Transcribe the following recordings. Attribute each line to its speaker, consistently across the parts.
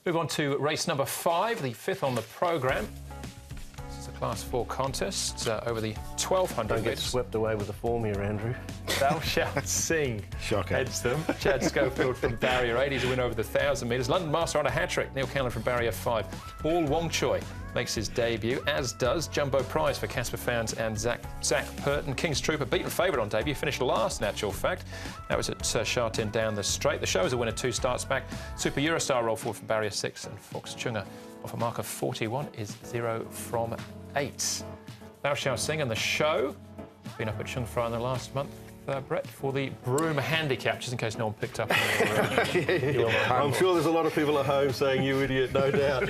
Speaker 1: Move on to race number 5, the 5th on the programme. This is a Class 4 contest over the 1,200
Speaker 2: Don't get
Speaker 1: metres.
Speaker 2: swept away with the form here, Andrew.
Speaker 1: Thou shalt sing.
Speaker 3: Shocker.
Speaker 1: Heads them. Chad Schofield from barrier 8. He's a winner over the 1,000 metres. London Master on a hat-trick. Neil Callan from barrier 5. Paul Wong Choi makes his debut, as does Jumbo Prize for Casper Fownes and Zach Purton. King's Trooper, beaten favourite on debut, finished last in actual fact. That was at Sha Tin down the straight. The show is a winner 2 starts back. Super Eurostar roll forward from barrier 6, and Fox Chunga off a mark of 41 is 0 from 8. Thou Shalt Sing and the show. Been up at Chung Fry in the last month. Brett, for the Broome Handicap, just in case no one picked up.
Speaker 2: I'm sure there's a lot of people at home saying, you idiot, no doubt.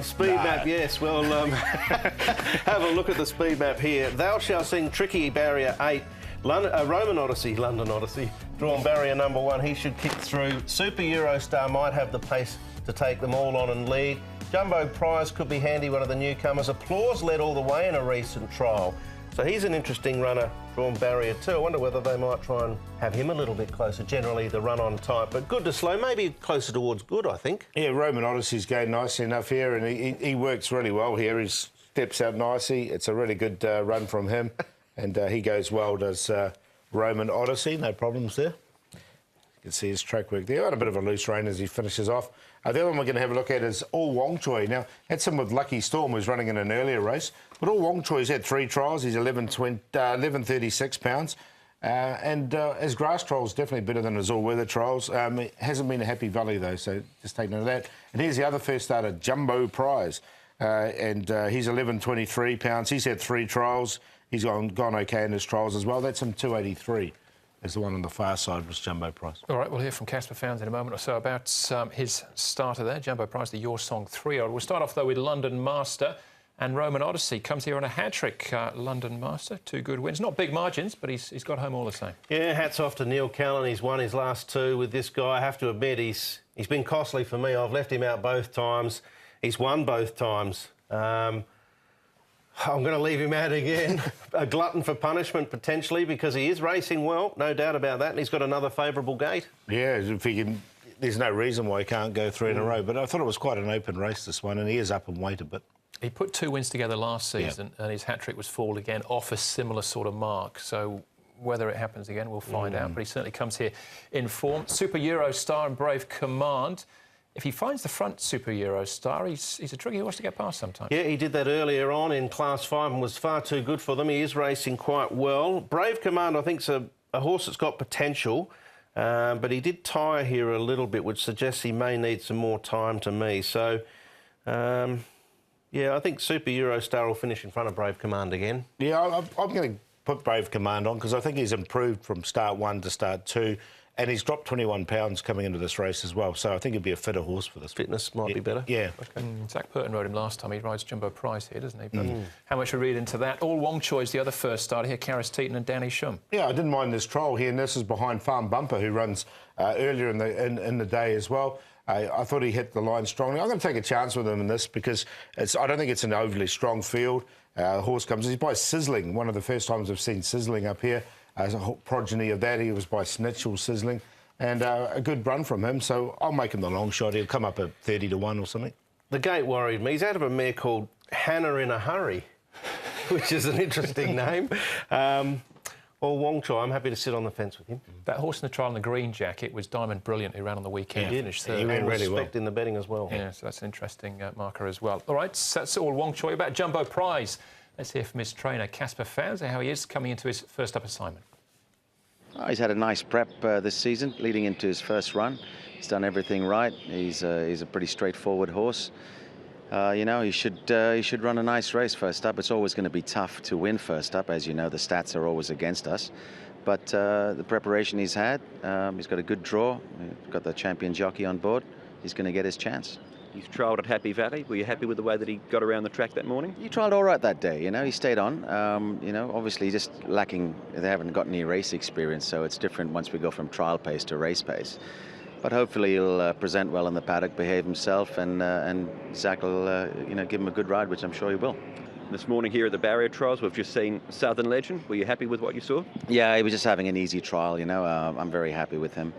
Speaker 2: Speed map, yes. Well, have a look at the speed map here. Thou Shalt Sing, tricky, barrier 8. Roman Odyssey, London Odyssey, drawn barrier number 1. He should kick through. Super Eurostar might have the pace to take them all on and lead. Jumbo Prize could be handy, one of the newcomers. Applause led all the way in a recent trial. So he's an interesting runner, drawn barrier 2. I wonder whether they might try and have him a little bit closer. Generally the run-on type, but good to slow, maybe closer towards good, I think.
Speaker 3: Yeah, Roman Odyssey's going nicely enough here, and he works really well here. He steps out nicely. It's a really good run from him, and he goes well, does Roman Odyssey. No problems there. You can see his track work there. On a bit of a loose rein as he finishes off. The other one we're going to have a look at is All Wong Choi. Now, had some with Lucky Storm, who's running in an earlier race, but All Wong Choi's had 3 trials. He's 11.36 pounds. And his grass trial's definitely better than his all-weather trials. It hasn't been a happy valley, though, so just take note of that. And here's the other first starter, Jumbo Prize. He's 11.23 pounds. He's had 3 trials. He's gone OK in his trials as well. That's him 2.83. Is the one on the far side was Jumbo Prize.
Speaker 1: All right, we'll hear from Casper Fownes in a moment or so about his starter there, Jumbo Prize, the Your Song 3-year-old. We'll start off, though, with London Master, and Roman Odyssey comes here on a hat-trick. London Master, 2 good wins. Not big margins, but he's got home all the same. Yeah,
Speaker 2: hats off to Neil Callan. He's won his last 2 with this guy. I have to admit, he's been costly for me. I've left him out both times. He's won both times. I'm going to leave him out again. A glutton for punishment, potentially, because he is racing well, no doubt about that, and he's got another favourable gate. Yeah,
Speaker 3: if he can, there's no reason why he can't go 3 in a row, but I thought it was quite an open race, this one, and he is up in weight a bit.
Speaker 1: He put 2 wins together last season, and his hat-trick was foiled again off a similar sort of mark, so whether it happens again, we'll find out, but he certainly comes here in form. Super Eurostar and Brave Command. If he finds the front Super Eurostar, he's a tricky horse to get past sometimes.
Speaker 2: Yeah, he did that earlier on in Class 5 and was far too good for them. He is racing quite well. Brave Command, I think, is a horse that's got potential, but he did tire here a little bit, which suggests he may need some more time to me. So, yeah, I think Super Eurostar will finish in front of Brave Command again.
Speaker 3: Yeah, I'm going to put Brave Command on because I think he's improved from start 1 to start 2. And he's dropped 21 pounds coming into this race as well, so I think he'd be a fitter horse for this.
Speaker 2: Fitness might be better.
Speaker 3: Yeah.
Speaker 1: Okay. Zach Purton rode him last time. He rides Jumbo Prize here, doesn't he? But how much we read into that? All Wong Choi's the other first starter here, Karis Teaton and Danny Shum.
Speaker 3: Yeah, I didn't mind this trial here, and this is behind Farm Bumper, who runs earlier in the day as well. I thought he hit the line strongly. I'm going to take a chance with him in this because I don't think it's an overly strong field. The horse comes, he's by Sizzling, one of the first times I've seen Sizzling up here. As a progeny of that, he was by Snitchell Sizzling. And a good run from him, so I'll make him the long shot. He'll come up at 30 to 1 or something.
Speaker 2: The gate worried me. He's out of a mare called Hannah in a Hurry, which is an interesting name. Well, Wong Choi, I'm happy to sit on the fence with him.
Speaker 1: That horse in the trial in the green jacket was Diamond Brilliant, who ran on the weekend.
Speaker 2: He did. He ran really well. In the betting as well.
Speaker 1: Yeah, so that's an interesting marker as well. All right, so that's all Wong Choi. About Jumbo Prize, let's hear from his trainer, Casper Fownes, how he is coming into his first up assignment.
Speaker 4: Oh, he's had a nice prep this season, leading into his first run. He's done everything right. He's a pretty straightforward horse. You know, he should run a nice race first up. It's always going to be tough to win first up, as you know. The stats are always against us. But the preparation he's had, he's got a good draw. He's got the champion jockey on board. He's going to get his chance.
Speaker 5: He's trialled at Happy Valley. Were you happy with the way that he got around the track that morning?
Speaker 4: He trialled all right that day, you know. He stayed on. You know, obviously just lacking, they haven't got any race experience, so it's different once we go from trial pace to race pace. But hopefully he'll present well in the paddock, behave himself, and Zach will, you know, give him a good ride, which I'm sure he will.
Speaker 5: This morning here at the barrier trials, we've just seen Southern Legend. Were you happy with what you saw?
Speaker 4: Yeah, he was just having an easy trial, you know. I'm very happy with him.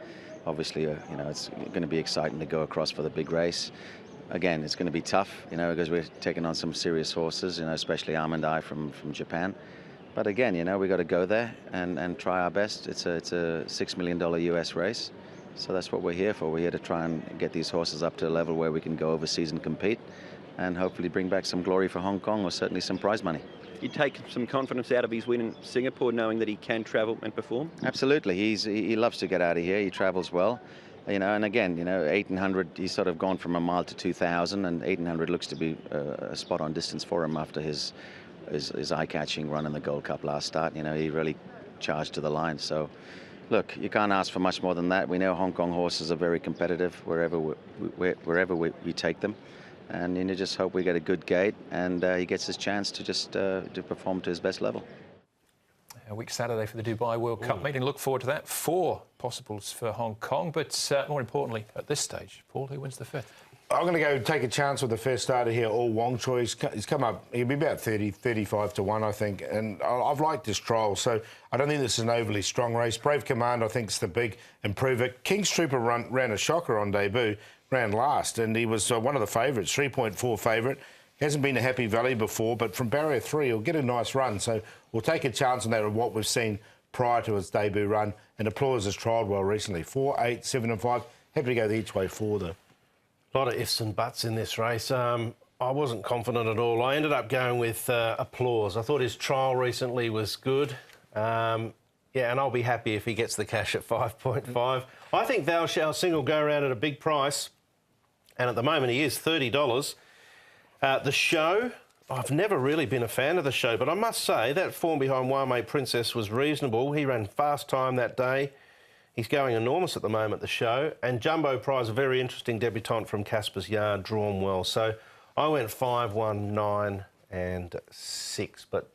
Speaker 4: Obviously, you know, it's going to be exciting to go across for the big race. again, it's going to be tough, you know, because we're taking on some serious horses, you know, especially Almond Eye from Japan. But again, you know, we got to go there and try our best. It's a $6 million US race. So that's what we're here for. We're here to try and get these horses up to a level where we can go overseas and compete and hopefully bring back some glory for Hong Kong, or certainly some prize money.
Speaker 5: You take some confidence out of his win in Singapore, knowing that he can travel and perform?
Speaker 4: Absolutely. He loves to get out of here. He travels well. You know, and again, you know, 1800, he's sort of gone from a mile to 2000, and 1800 looks to be a spot-on distance for him after his eye-catching run in the Gold Cup last start. You know, he really charged to the line. So, look, you can't ask for much more than that. We know Hong Kong horses are very competitive wherever we take them. And you just hope we get a good gate and he gets his chance to just to perform to his best level.
Speaker 1: A week Saturday for the Dubai World Cup meeting. Look forward to that. 4 possibles for Hong Kong. But more importantly, at this stage, Paul, who wins the 5th?
Speaker 3: I'm going to go take a chance with the first starter here, All Wong Choi. He's come up, he'll be about 35 to 1, I think. And I've liked this trial, so I don't think this is an overly strong race. Brave Command, I think, is the big improver. King's Trooper ran a shocker on debut, ran last, and he was one of the favourites, 3.4 favourite. Hasn't been a Happy Valley before, but from barrier 3, he'll get a nice run. So we'll take a chance on that of what we've seen prior to his debut run. And Applause has trialled well recently. 4, 8, 7 and 5. Happy to go the each way 4, though.
Speaker 2: A lot of ifs and buts in this race. I wasn't confident at all. I ended up going with Applause. I thought his trial recently was good. Yeah, and I'll be happy if he gets the cash at 5.5. I think Thou Shall Sing will go around at a big price. And at the moment, he is $30. The Show, I've never really been a fan of The Show, but I must say that form behind Wame Princess was reasonable. He ran fast time that day. He's going enormous at the moment, The Show. And Jumbo Prize, a very interesting debutant from Casper's Yard, drawn well. So I went 5, 1, 9 and 6, but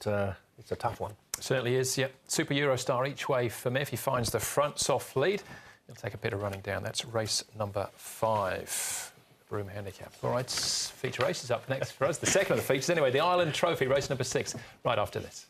Speaker 2: it's a tough one.
Speaker 1: Certainly is, yeah. Super Eurostar each way for me. If he finds the front soft lead, he'll take a bit of running down. That's race number 5. Broome handicap. All right, feature race is up next for us. The second of the features. Anyway, the Island Trophy, race number 6, right after this.